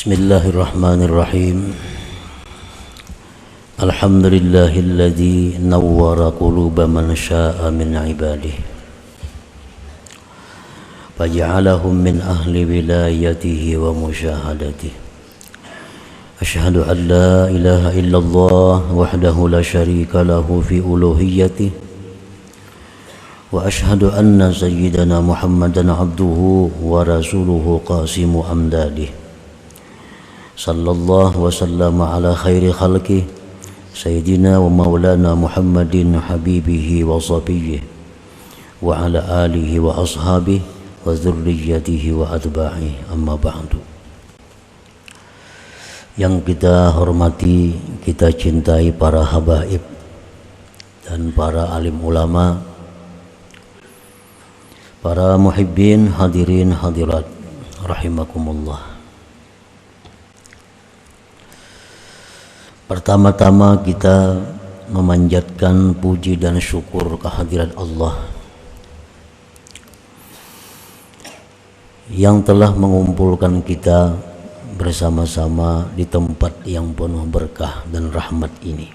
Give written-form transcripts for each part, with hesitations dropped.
Bismillahirrahmanirrahim. Alhamdulillahilladzi nawwara quluba man syaa'a min ibadihi faj'alahum min ahli wilayatihi wa musyahadatihi. Asyhadu an la ilaha illallah wahdahu la syarika lahu fi uluhiyyatihi wa asyhadu anna sayyidana Muhammadan abduhu wa rasuluhu qasimu amdadihi. Sallallahu wa sallama ala khairi khalqih Sayyidina wa maulana Muhammadin habibihi wa sabiyyih wa ala alihi wa ashabihi wa dhurriyyatihi wa atba'ihi, amma ba'du. Yang kita hormati, kita cintai para habaib dan para alim ulama, para muhibbin, hadirin hadirat rahimakumullah. Pertama-tama kita memanjatkan puji dan syukur kehadirat Allah yang telah mengumpulkan kita bersama-sama di tempat yang penuh berkah dan rahmat ini.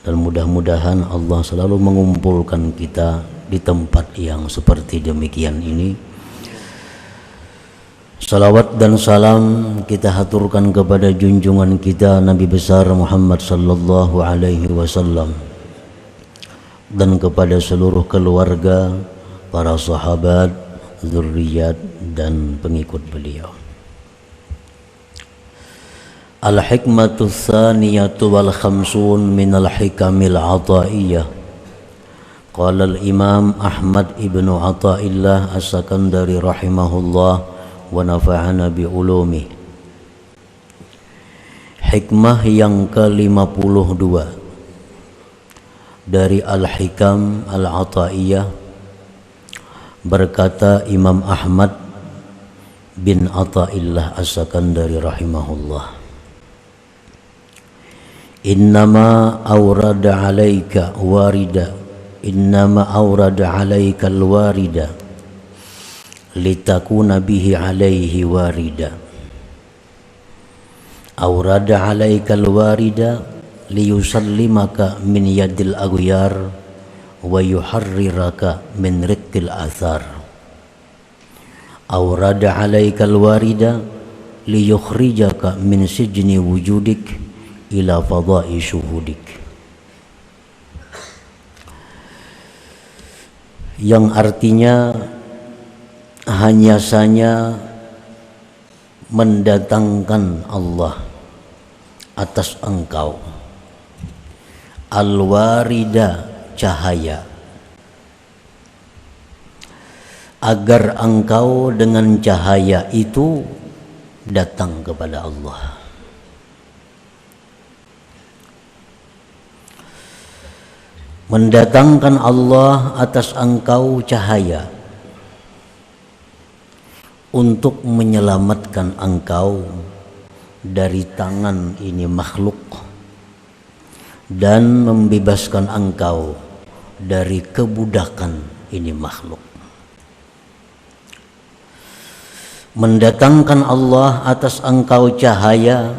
Dan mudah-mudahan Allah selalu mengumpulkan kita di tempat yang seperti demikian ini. Salawat dan salam kita haturkan kepada junjungan kita Nabi besar Muhammad sallallahu alaihi wasallam dan kepada seluruh keluarga, para sahabat, zurriyat dan pengikut beliau. Al-hikmatu tsaniyatu wal khamsun min al-hikamil ataiyah. Qala al-imam Ahmad ibnu Athaillah as-Sakandari rahimahullah wa nafa'ana bi ulumi. Hikmah yang ke-52 dari Al-Hikam Al-Ataiyah, berkata Imam Ahmad bin Athaillah as-Sakandari rahimahullah, innama awrada alaika warida, innama awrada alaika al-warida litakuna bihi alaihi warida. Awrada alaikal warida liyusallimaka min yadil aghyar wa yuharriraka min riqqil athar. Awrada alaikal warida liyukhrijaka min sijni wujudik ila fadai syuhudik. Yang artinya hanya saja mendatangkan Allah atas engkau al-warida, cahaya, agar engkau dengan cahaya itu datang kepada Allah. Mendatangkan Allah atas engkau cahaya untuk menyelamatkan engkau dari tangan ini makhluk dan membebaskan engkau dari kebudakan ini makhluk. Mendatangkan Allah atas engkau cahaya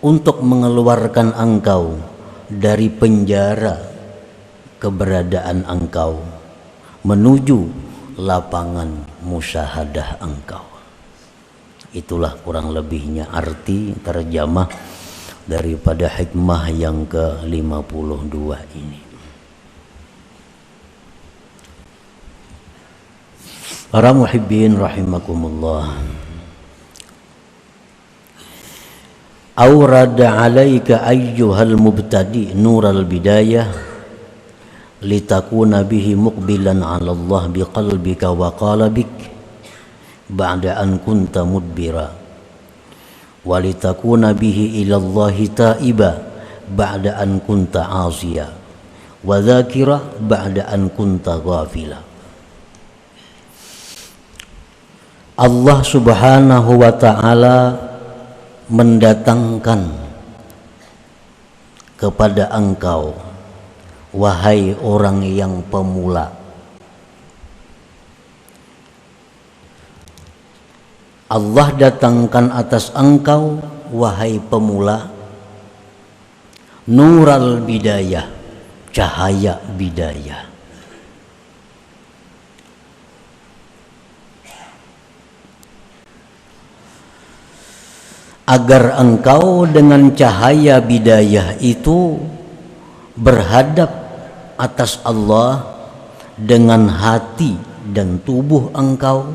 untuk mengeluarkan engkau dari penjara keberadaan engkau menuju lapangan musyahadah engkau. Itulah kurang lebihnya arti terjemah daripada hikmah yang ke-52 ini. Para muhibbin rahimakumullah, awrada alaika ayyuhal mubtadi nural bidayah litakuna bihi muqbilan 'ala Allah biqalbika wa qalbik ba'da an kunta mudbira wa litakuna bihi ila Allah taiba ba'da an kunta 'asiya wa dzakira ba'da an kunta ghafila. Allah Subhanahu wa taala mendatangkan kepada engkau, wahai orang yang pemula, Allah datangkan atas engkau wahai pemula nural bidayah, cahaya bidayah. Agar engkau dengan cahaya bidayah itu berhadap atas Allah dengan hati dan tubuh engkau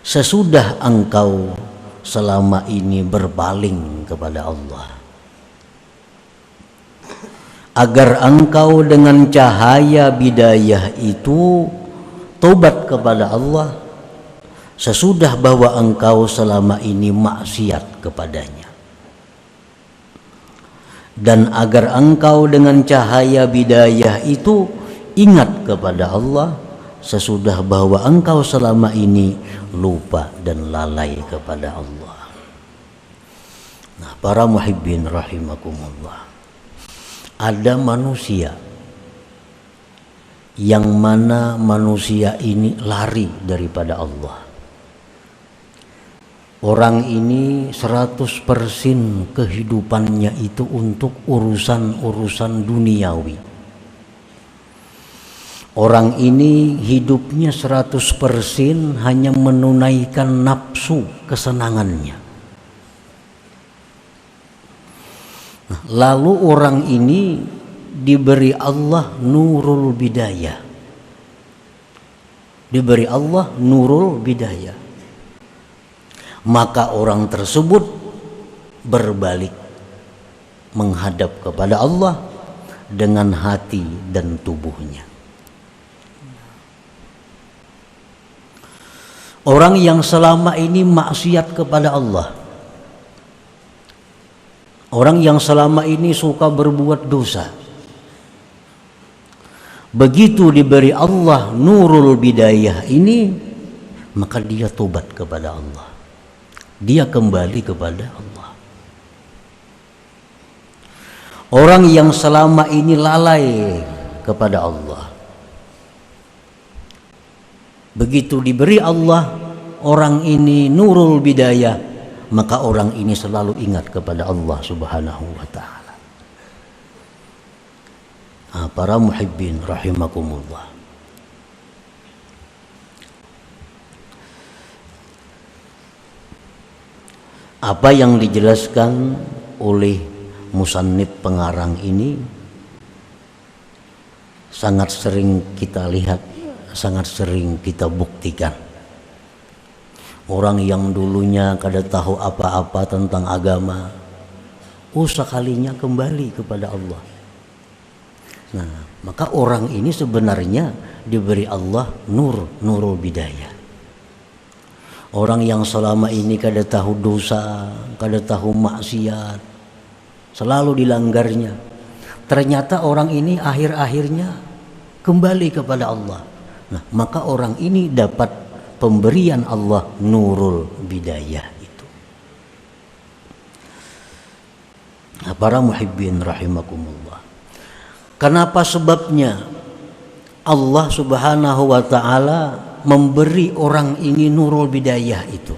sesudah engkau selama ini berpaling kepada Allah. Agar engkau dengan cahaya bidayah itu tobat kepada Allah sesudah bahwa engkau selama ini maksiat kepadanya. Dan agar engkau dengan cahaya bidayah itu ingat kepada Allah sesudah bahwa engkau selama ini lupa dan lalai kepada Allah. Nah, para muhibbin rahimakumullah, ada manusia yang mana manusia ini lari daripada Allah. Orang ini 100% kehidupannya itu untuk urusan-urusan duniawi. Orang ini hidupnya 100% hanya menunaikan nafsu kesenangannya. Nah, lalu orang ini diberi Allah nurul bidayah. Diberi Allah nurul bidayah. Maka orang tersebut berbalik menghadap kepada Allah dengan hati dan tubuhnya. Orang yang selama ini maksiat kepada Allah, orang yang selama ini suka berbuat dosa, begitu diberi Allah nurul bidayah ini, maka dia tobat kepada Allah. Dia kembali kepada Allah. Orang yang selama ini lalai kepada Allah, begitu diberi Allah orang ini nurul bidayah, maka orang ini selalu ingat kepada Allah Subhanahu wa ta'ala. Nah, para muhibbin rahimakumullah, apa yang dijelaskan oleh musannif pengarang ini sangat sering kita lihat, sangat sering kita buktikan. Orang yang dulunya kada tahu apa-apa tentang agama, sekalinya kembali kepada Allah. Nah, maka orang ini sebenarnya diberi Allah nurul bidayah. Orang yang selama ini kada tahu dosa, kada tahu maksiat, selalu dilanggarnya, ternyata orang ini akhir-akhirnya kembali kepada Allah. Nah, maka orang ini dapat pemberian Allah nurul bidayah itu. Nah, para muhibbin rahimakumullah, kenapa sebabnya Allah Subhanahu wa ta'ala memberi orang ini nurul bidayah itu?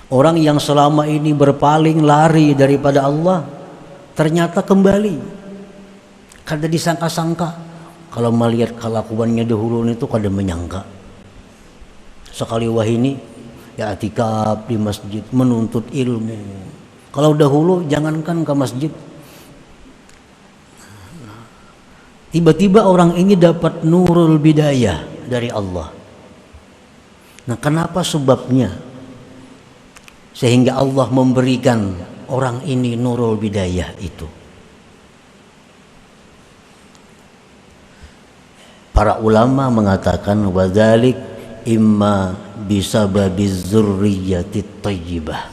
Orang yang selama ini berpaling lari daripada Allah ternyata kembali. Kada disangka-sangka. Kalau melihat kelakuannya dahulu itu kada menyangka. Sekali wahini ya i'tikaf di masjid, menuntut ilmu. Kalau dahulu jangankan ke masjid, tiba-tiba orang ini dapat nurul bidayah dari Allah. Nah, kenapa sebabnya sehingga Allah memberikan orang ini nurul bidayah itu? Para ulama mengatakan wadzalik imma bisababiz dzurriyyatit thayyibah.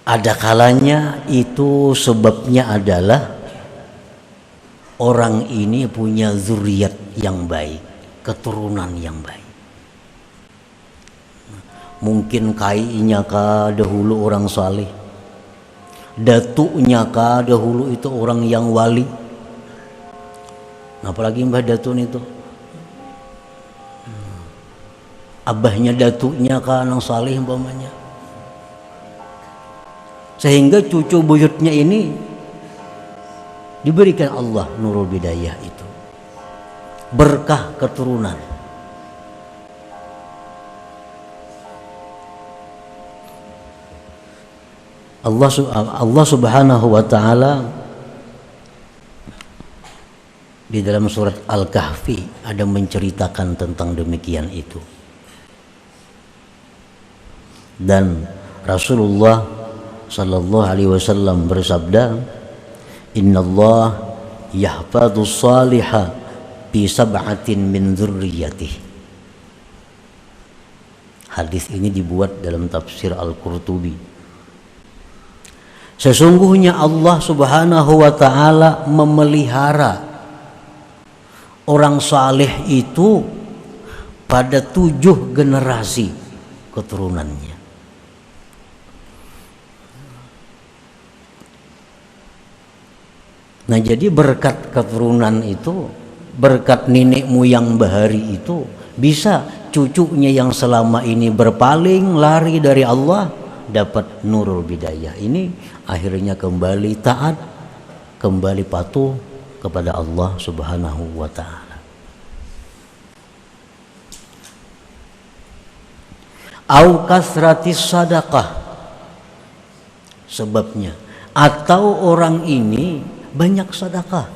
Ada kalanya itu sebabnya adalah orang ini punya zuriat yang baik, keturunan yang baik. Mungkin kainya kah dahulu orang saleh, datuknya kah dahulu itu orang yang wali. Apalagi Mbah Datun itu abahnya datuknya kah nang saleh umpamanya, sehingga cucu buyutnya ini diberikan Allah nurul bidayah itu, berkah keturunan. Allah Subhanahu wa taala di dalam surat Al-Kahfi ada menceritakan tentang demikian itu. Dan Rasulullah sallallahu alaihi wasallam bersabda, "Innallah yahfadzus salihah bi sab'atin min dzurriyyatihi." Hadis ini dibuat dalam tafsir Al-Qurtubi. Sesungguhnya Allah Subhanahu wa taala memelihara orang saleh itu pada 7 generasi keturunannya. Nah, jadi berkat keturunan itu, berkat nenek moyang bahari itu, bisa cucunya yang selama ini berpaling lari dari Allah dapat nurul bidayah ini, akhirnya kembali taat, kembali patuh kepada Allah Subhanahu wa taala. Au kasratis sadaqah, sebabnya, atau orang ini banyak sedekah.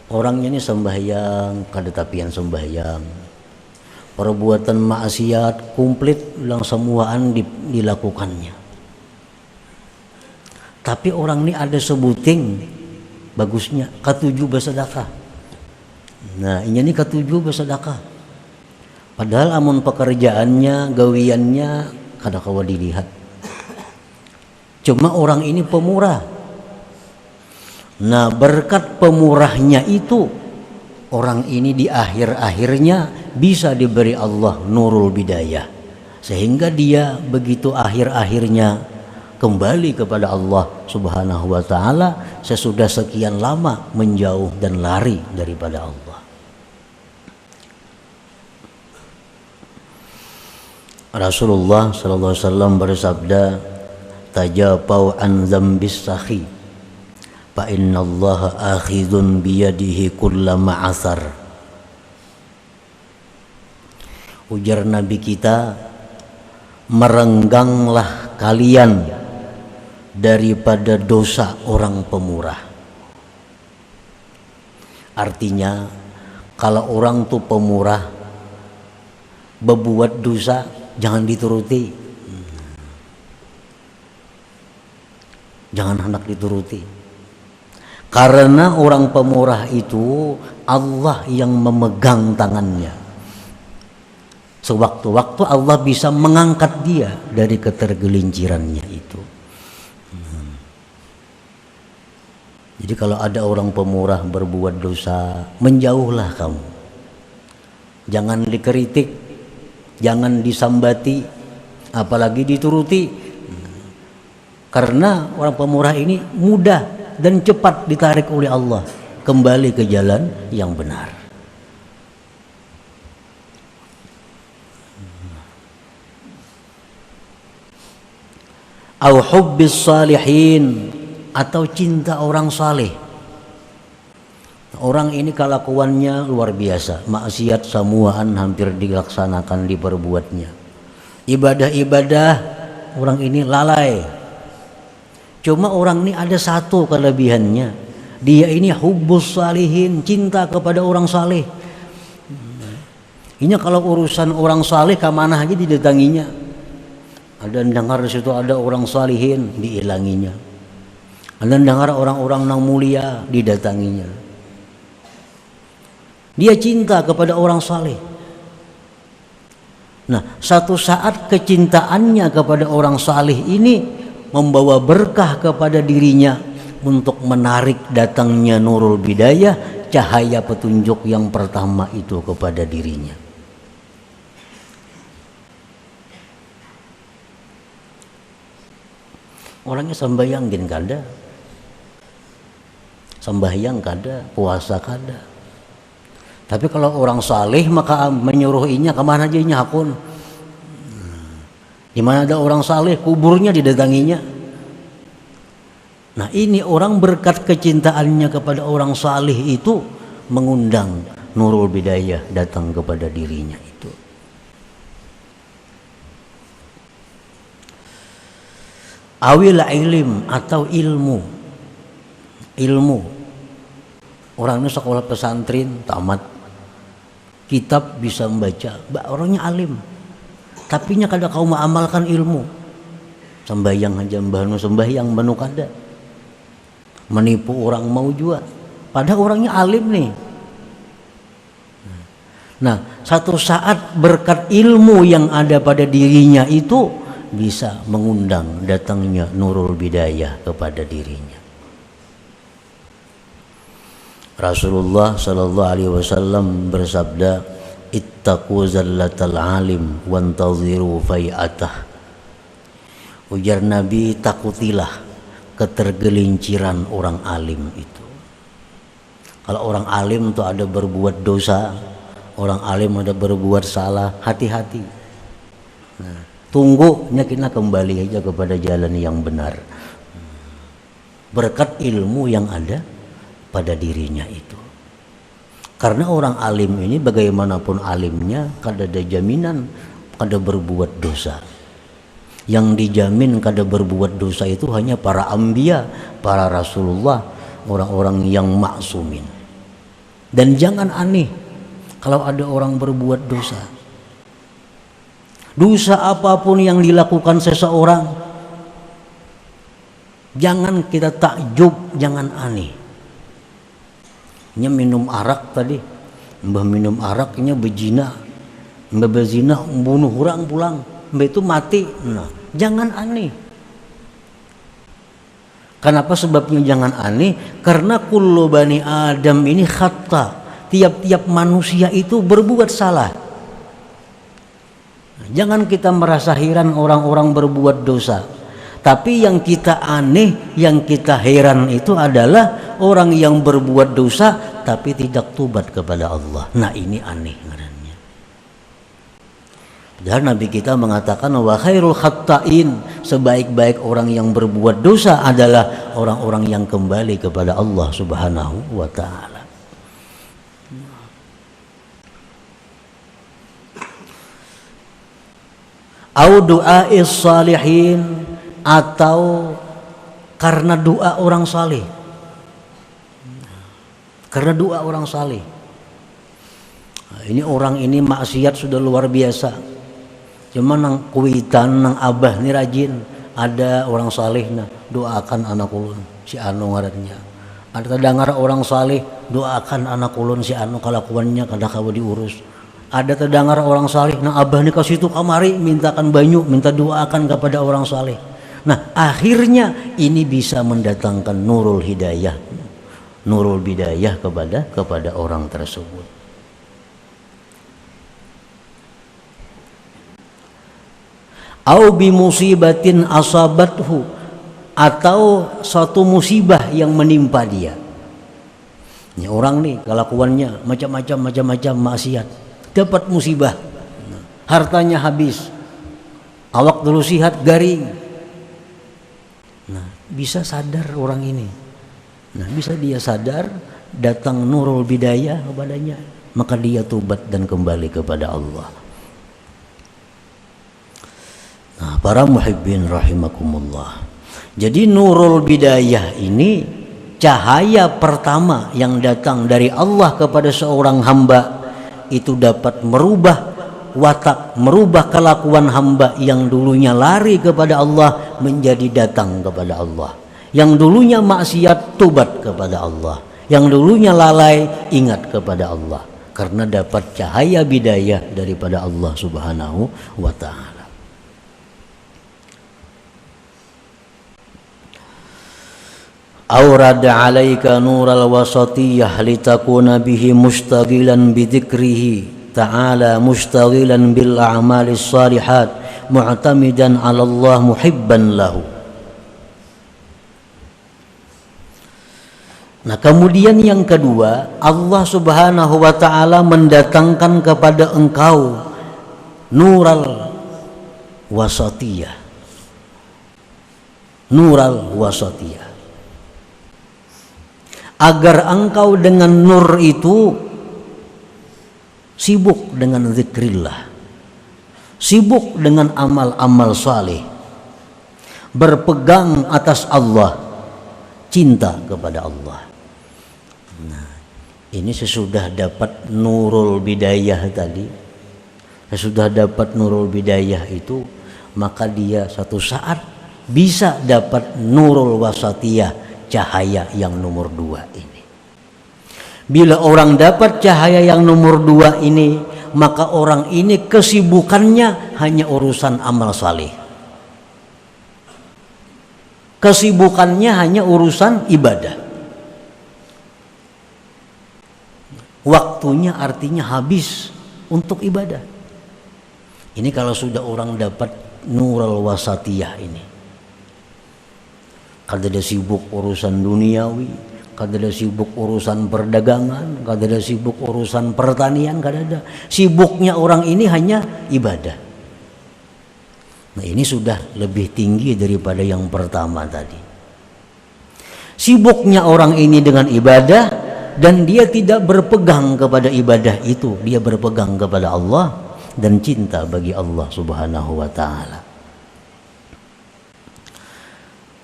Orangnya ini sembahyang, kada tapian sembahyang, perbuatan maksiat komplit ulang semuaan dilakukannya. Tapi orang ini ada sebuting bagusnya ketujuh bersedekah. Nah, ini ketujuh bersedekah. Padahal amun pekerjaannya, gawiannya kada kawa dilihat. Cuma orang ini pemurah. Nah, berkat pemurahnya itu, orang ini di akhir-akhirnya bisa diberi Allah nurul bidayah, sehingga dia begitu akhir-akhirnya kembali kepada Allah Subhanahu wa taala sesudah sekian lama menjauh dan lari daripada Allah. Rasulullah sallallahu alaihi wasallam bersabda, "Tajapau an dzambis sakhi fa innallaha akhidun biyadihi kullama asar." Ujar Nabi kita, merengganglah kalian daripada dosa orang pemurah. Artinya, kalau orang tuh pemurah berbuat dosa, jangan dituruti, jangan hendak dituruti. Karena orang pemurah itu Allah yang memegang tangannya. Sewaktu-waktu Allah bisa mengangkat dia dari ketergelincirannya itu. Jadi kalau ada orang pemurah berbuat dosa, menjauhlah kamu. Jangan dikritik, jangan disambati, apalagi dituruti. Karena orang pemurah ini mudah dan cepat ditarik oleh Allah kembali ke jalan yang benar. Au hubbis salihin, atau cinta orang saleh. Orang ini kelakuannya luar biasa, maksiat semuaan hampir dilaksanakan, diperbuatnya. Ibadah-ibadah orang ini lalai. Cuma orang ini ada satu kelebihannya, dia ini hubbus salihin, cinta kepada orang saleh. Ini kalau urusan orang saleh kemana aja didatanginya. Ada dengar di situ ada orang salihin, diilanginya. Ada dengar orang-orang yang mulia, didatanginya. Dia cinta kepada orang saleh. Nah, satu saat kecintaannya kepada orang saleh ini membawa berkah kepada dirinya untuk menarik datangnya nurul bidayah, cahaya petunjuk yang pertama itu kepada dirinya. Orangnya sembahyang gin kada, sembahyang kada, puasa kada, Tapi kalau orang saleh maka menyuruhinya kemana aja hakun. Di mana ada orang saleh kuburnya didatanginya. Nah ini orang berkat kecintaannya kepada orang saleh itu mengundang Nurul Bidayah datang kepada dirinya itu. Awil ilm atau ilmu. Orang ini sekolah pesantren tamat, kitab bisa membaca, orangnya alim, tapi nya kada kau mengamalkan ilmu. Sembahyang aja mbahnu sembahyang banu kada, menipu orang mau juga, padahal orangnya alim nih. Nah, satu saat berkat ilmu yang ada pada dirinya itu bisa mengundang datangnya Nurul Bidayah kepada dirinya. Rasulullah sallallahu alaihi wasallam bersabda, ittaqu zallatal alim wantaziru fai'atah. Ujar Nabi, takutilah ketergelinciran orang alim itu. Kalau orang alim itu ada berbuat dosa, orang alim ada berbuat salah, hati-hati. Nah, tunggunya kita kembali aja kepada jalan yang benar. Berkat ilmu yang ada pada dirinya itu. Karena orang alim ini bagaimanapun alimnya kada ada jaminan kada berbuat dosa. Yang dijamin kada berbuat dosa itu hanya para anbiya, para rasulullah, orang-orang yang maksumin. Dan jangan aneh kalau ada orang berbuat dosa. Dosa apapun yang dilakukan seseorang, jangan kita takjub, jangan aneh. Nya minum arak tadi, mbah minum araknya bezina, mbah bezina bunuh orang pulang, mbah itu mati. Nah, jangan aneh. Kenapa sebabnya jangan aneh? Karena kullu bani Adam ini khata, tiap-tiap manusia itu berbuat salah. Jangan kita merasa heran orang-orang berbuat dosa. Tapi yang kita aneh, yang kita heran itu adalah orang yang berbuat dosa tapi tidak tobat kepada Allah. Nah ini aneh ngarannya. Dan Nabi kita mengatakan wa khairul khatta'in, sebaik-baik orang yang berbuat dosa adalah orang-orang yang kembali kepada Allah Subhanahu wa ta'ala. Au du'a'is salihin, atau karena doa orang saleh. Karena doa orang saleh. Nah, ini orang ini maksiat sudah luar biasa. Cuma nang kuitan nang abah ini rajin. Ada orang saleh nah doakan anak ulun si anu ngarannya. Ada terdengar orang saleh doakan anak ulun si anu kalakuannya kada kawa diurus. Ada terdengar orang saleh nang abah ni ka situ kamari mintakan banyu, minta doakan kepada orang saleh. Nah akhirnya ini bisa mendatangkan nurul hidayah, nurul bidayah kepada orang tersebut. Au bi musibatin asabathu, atau suatu musibah yang menimpa dia. Ini orang nih kelakuannya macam-macam maksiat, dapat musibah, hartanya habis, awak dulu sihat garing. Nah, bisa sadar orang ini. Nah, bisa dia sadar, datang nurul bidayah kepadanya, maka dia tobat dan kembali kepada Allah. Nah, para muhibbin rahimakumullah. Jadi nurul bidayah ini cahaya pertama yang datang dari Allah kepada seorang hamba, itu dapat merubah watak, merubah kelakuan hamba yang dulunya lari kepada Allah menjadi datang kepada Allah, yang dulunya maksiat tobat kepada Allah, yang dulunya lalai ingat kepada Allah, karena dapat cahaya bidayah daripada Allah Subhanahu wa ta'ala. Aurada alaika nural wasatiyah litakuna bihi mustaghilan bidzikrihi ta'ala mustaghilan bil a'malis salihat mu'tamidan 'ala Allah muhibban lahu. Nah, kemudian yang kedua, Allah Subhanahu wa taala mendatangkan kepada engkau nural wasatiyah. Nural wasatiyah. Agar engkau dengan nur itu sibuk dengan zikrillah, sibuk dengan amal-amal saleh, berpegang atas Allah, cinta kepada Allah. Nah, ini sesudah dapat nurul bidayah tadi, sesudah dapat nurul bidayah itu, maka dia satu saat bisa dapat nurul wasatiyah, cahaya yang nomor 2 ini. Bila orang dapat cahaya yang nomor 2 ini, maka orang ini kesibukannya hanya urusan amal saleh. Kesibukannya hanya urusan ibadah. Waktunya artinya habis untuk ibadah. Ini kalau sudah orang dapat nurul wasatiyah ini. Kada ada sibuk urusan duniawi, kada ada sibuk urusan perdagangan, kada ada sibuk urusan pertanian, kada ada. Sibuknya orang ini hanya ibadah. Nah, ini sudah lebih tinggi daripada yang pertama tadi. Sibuknya orang ini dengan ibadah dan dia tidak berpegang kepada ibadah itu, dia berpegang kepada Allah dan cinta bagi Allah Subhanahu wa taala.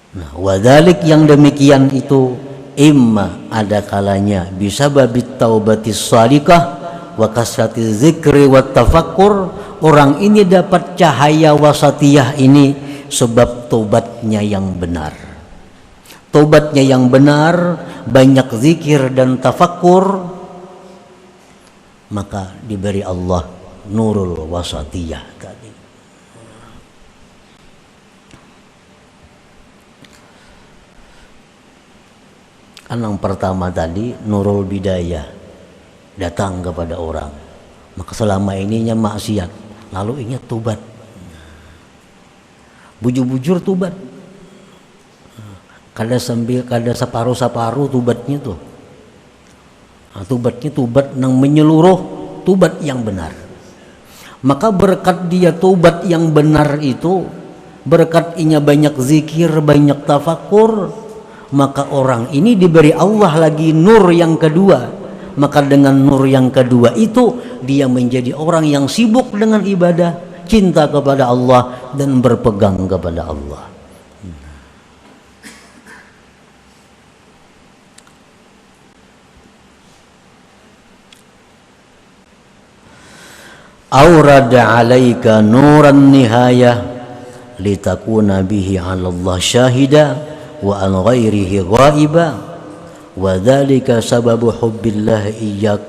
Nah, wadalik yang demikian itu imma ada kalanya bisa babit taubatis salikah wa kasrati zikri wa tafakkur. Orang ini dapat cahaya wasatiyah ini sebab taubatnya yang benar. Taubatnya yang benar, banyak zikir dan tafakkur, maka diberi Allah nurul wasatiyah tadi. Kan yang pertama tadi nurul bidayah datang kepada orang, maka selama ininya maksiat, lalu ingat tobat, bujur-bujur tobat, kada separuh-separuh tobatnya tuh. Nah, tobatnya tobat yang menyeluruh, tobat yang benar. Maka berkat dia tobat yang benar itu, berkat inya banyak zikir, banyak tafakur, maka orang ini diberi Allah lagi nur yang kedua. Maka dengan nur yang kedua itu dia menjadi orang yang sibuk dengan ibadah, cinta kepada Allah dan berpegang kepada Allah. Aurada alaika nuran nihayah litakuna bihi 'ala Allah syahida wa an ghairihi ghaiba wa dzalika sababu hubbillah iyyak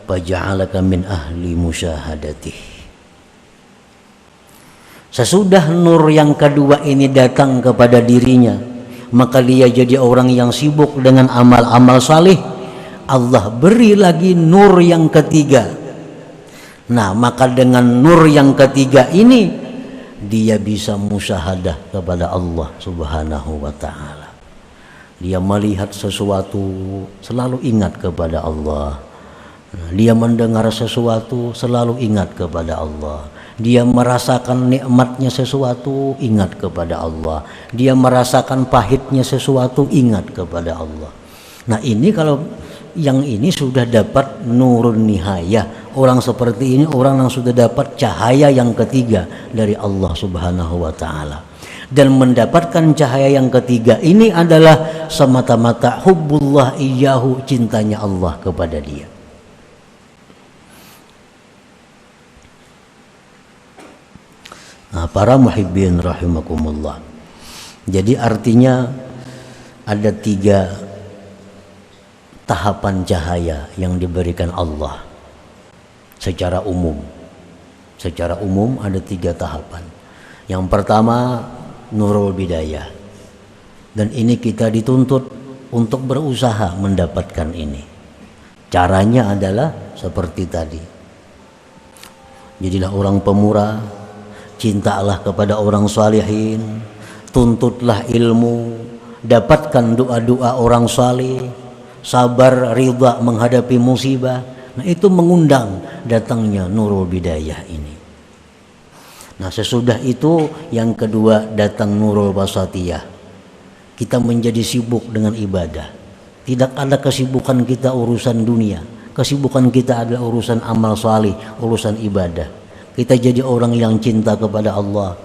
faj'alaka min ahli musyahadatihi. Sesudah nur yang kedua ini datang kepada dirinya, maka dia jadi orang yang sibuk dengan amal-amal saleh. Allah beri lagi nur yang ketiga. Nah, maka dengan nur yang ketiga ini dia bisa musyahadah kepada Allah Subhanahu wa taala. Dia melihat sesuatu selalu ingat kepada Allah. Dia mendengar sesuatu selalu ingat kepada Allah. Dia merasakan nikmatnya sesuatu ingat kepada Allah. Dia merasakan pahitnya sesuatu ingat kepada Allah. Nah, ini kalau yang ini sudah dapat nurun nihayah. Orang seperti ini orang yang sudah dapat cahaya yang ketiga dari Allah Subhanahu wa taala. Dan mendapatkan cahaya yang ketiga ini adalah semata-mata hubbullah iyyahu, cintanya Allah kepada dia. Nah, para muhibbin rahimakumullah. Jadi artinya ada 3 tahapan cahaya yang diberikan Allah secara umum. Secara umum ada 3 tahapan. Yang pertama nurul bidayah, dan ini kita dituntut untuk berusaha mendapatkan ini. Caranya adalah seperti tadi, jadilah orang pemurah, cintalah kepada orang salihin, tuntutlah ilmu, dapatkan doa-doa orang saleh, sabar, ridha menghadapi musibah. Nah, itu mengundang datangnya Nurul Bidayah ini. Nah, sesudah itu yang kedua datang Nurul Wasatiyah. Kita menjadi sibuk dengan ibadah. Tidak ada kesibukan kita urusan dunia. Kesibukan kita adalah urusan amal salih, urusan ibadah. Kita jadi orang yang cinta kepada Allah.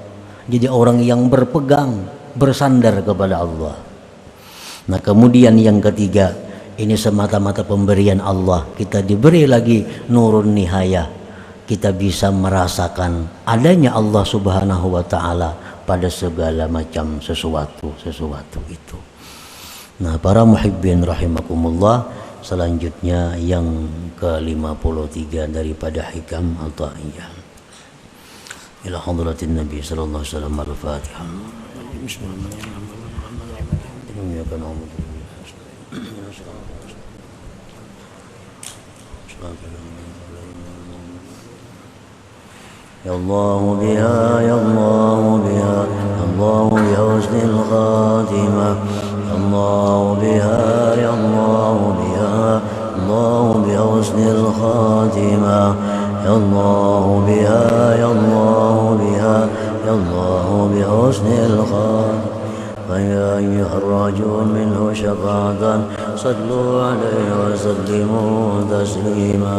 Jadi orang yang berpegang, bersandar kepada Allah. Nah, kemudian yang ketiga, ini semata-mata pemberian Allah. Kita diberi lagi nurun nihayah. Kita bisa merasakan adanya Allah Subhanahu wa taala pada segala macam sesuatu itu. Nah, para muhibbin rahimakumullah, selanjutnya yang ke-53 daripada hikam Athaiyah. Ila hadratin Nabi sallallahu alaihi wasallam al-Fatihah. Bismillahirrahmanirrahim. Ya Allah biha, ya Allah biha, Allah بحسن الخاتمة الله بها يا الله بها الله بحسن الخاتمة يا الله بها يا الله بها يا الله بحسن الخاتمة فيا أيها الراجون منه شفاعة صلوا عليه وسلموا تسليما